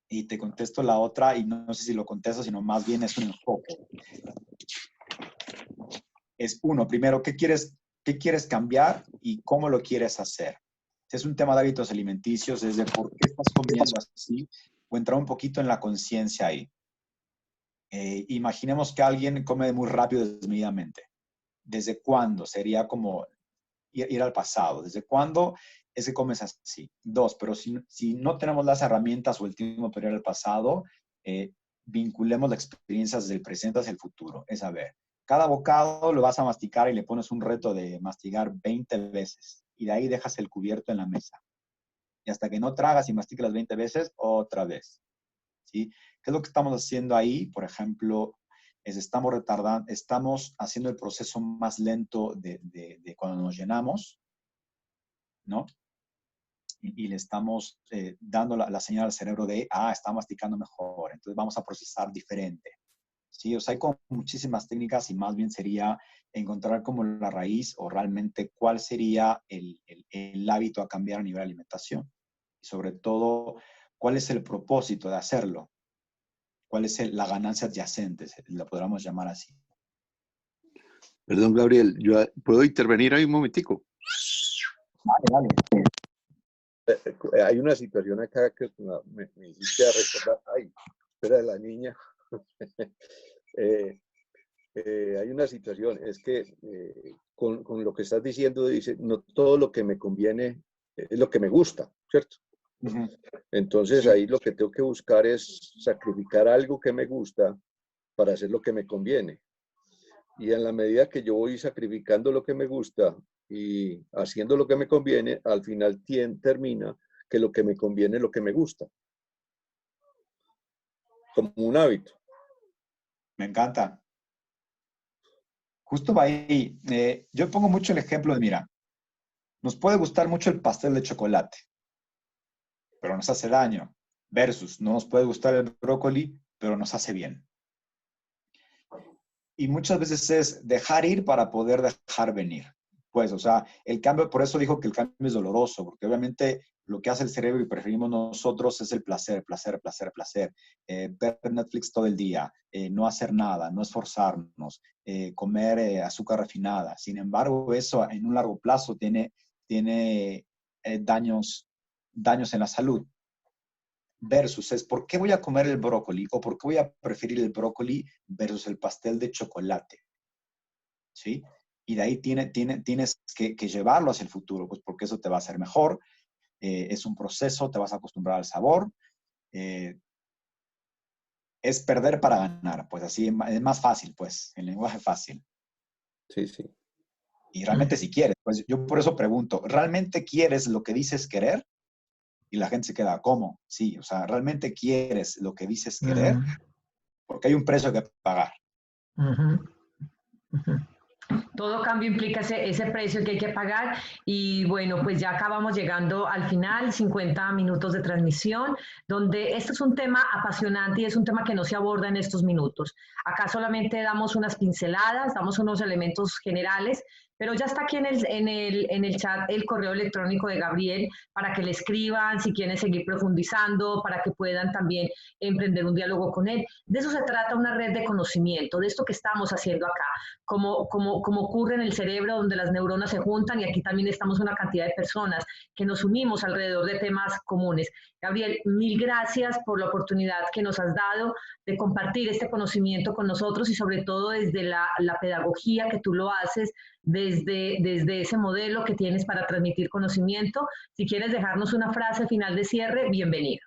y te contesto la otra y no sé si lo contesto, sino más bien es un enfoque. Es uno, primero, ¿qué quieres cambiar y cómo lo quieres hacer? Si es un tema de hábitos alimenticios, es de por qué estás comiendo así, o entrar un poquito en la conciencia ahí. Imaginemos que alguien come muy rápido desmedidamente. ¿Desde cuándo? Sería como ir al pasado. ¿Desde cuándo es que comes así? Dos, pero si no tenemos las herramientas o el tiempo para ir al pasado, vinculemos las experiencias del presente hacia el futuro. Es a ver, cada bocado lo vas a masticar y le pones un reto de mastigar 20 veces. Y de ahí dejas el cubierto en la mesa. Y hasta que no tragas y mastiques las 20 veces, otra vez. ¿Sí? ¿Qué es lo que estamos haciendo ahí? Por ejemplo, estamos haciendo el proceso más lento de cuando nos llenamos, ¿no? Y le estamos dando la señal al cerebro de, está masticando mejor, entonces vamos a procesar diferente. Sí, o sea, hay como muchísimas técnicas y más bien sería encontrar como la raíz o realmente cuál sería el hábito a cambiar a nivel de alimentación. Y sobre todo, cuál es el propósito de hacerlo. ¿Cuál es la ganancia adyacente? La podríamos llamar así. Perdón, Gabriel, ¿yo puedo intervenir ahí un momentico? Dale. Hay una situación acá que me hiciste a recordar. Ay, espera, la niña. Hay una situación, es que con lo que estás diciendo, dice, no todo lo que me conviene es lo que me gusta, ¿cierto? Uh-huh. Entonces ahí lo que tengo que buscar es sacrificar algo que me gusta para hacer lo que me conviene. Y en la medida que yo voy sacrificando lo que me gusta y haciendo lo que me conviene, al final termina que lo que me conviene es lo que me gusta. Como un hábito. Me encanta. Justo va ahí. Yo pongo mucho el ejemplo de, mira, nos puede gustar mucho el pastel de chocolate, pero nos hace daño. Versus, no nos puede gustar el brócoli, pero nos hace bien. Y muchas veces es dejar ir para poder dejar venir. Pues, o sea, el cambio, por eso dijo que el cambio es doloroso, porque obviamente lo que hace el cerebro y preferimos nosotros es el placer, placer, placer, placer. Ver Netflix todo el día, no hacer nada, no esforzarnos, comer azúcar refinada. Sin embargo, eso en un largo plazo tiene daños en la salud. Versus es ¿por qué voy a comer el brócoli o por qué voy a preferir el brócoli versus el pastel de chocolate? ¿Sí? Y de ahí tienes que llevarlo hacia el futuro, pues porque eso te va a hacer mejor. Es un proceso, te vas a acostumbrar al sabor. Es perder para ganar, pues así es más fácil, pues, el lenguaje fácil. Sí, sí. Y realmente si quieres, pues yo por eso pregunto, ¿realmente quieres lo que dices querer? Y la gente se queda, ¿cómo? Sí, o sea, ¿realmente quieres lo que dices querer? Porque hay un precio que pagar. Todo cambio implica ese precio que hay que pagar y bueno, pues ya acabamos llegando al final, 50 minutos de transmisión, donde este es un tema apasionante y es un tema que no se aborda en estos minutos. Acá solamente damos unas pinceladas, damos unos elementos generales, pero ya está aquí en el chat el correo electrónico de Gabriel para que le escriban si quieren seguir profundizando, para que puedan también emprender un diálogo con él. De eso se trata una red de conocimiento, de esto que estamos haciendo acá, como ocurre en el cerebro donde las neuronas se juntan y aquí también estamos una cantidad de personas que nos unimos alrededor de temas comunes. Gabriel, mil gracias por la oportunidad que nos has dado de compartir este conocimiento con nosotros y sobre todo desde la pedagogía que tú lo haces, desde ese modelo que tienes para transmitir conocimiento. Si quieres dejarnos una frase final de cierre, bienvenido.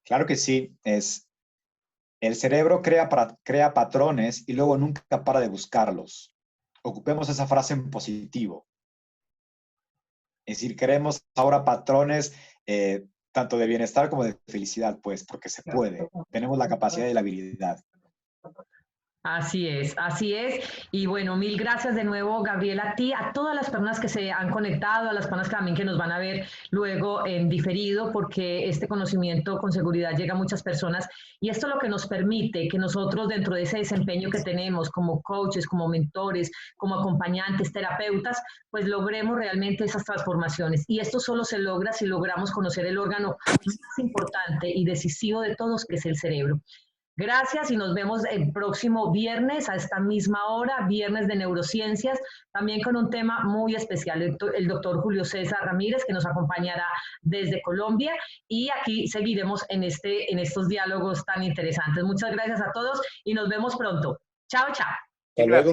Claro que sí. El cerebro crea patrones y luego nunca para de buscarlos. Ocupemos esa frase en positivo. Es decir, queremos ahora patrones tanto de bienestar como de felicidad, pues, porque se puede. Tenemos la capacidad y la habilidad. Así es, así es. Y bueno, mil gracias de nuevo, Gabriel, a ti, a todas las personas que se han conectado, a las personas que también que nos van a ver luego en diferido, porque este conocimiento con seguridad llega a muchas personas y esto es lo que nos permite que nosotros dentro de ese desempeño que tenemos como coaches, como mentores, como acompañantes, terapeutas, pues logremos realmente esas transformaciones. Y esto solo se logra si logramos conocer el órgano más importante y decisivo de todos, que es el cerebro. Gracias y nos vemos el próximo viernes a esta misma hora, viernes de neurociencias, también con un tema muy especial, el doctor Julio César Ramírez, que nos acompañará desde Colombia, y aquí seguiremos en estos diálogos tan interesantes. Muchas gracias a todos y nos vemos pronto. Chao, chao. Hasta luego.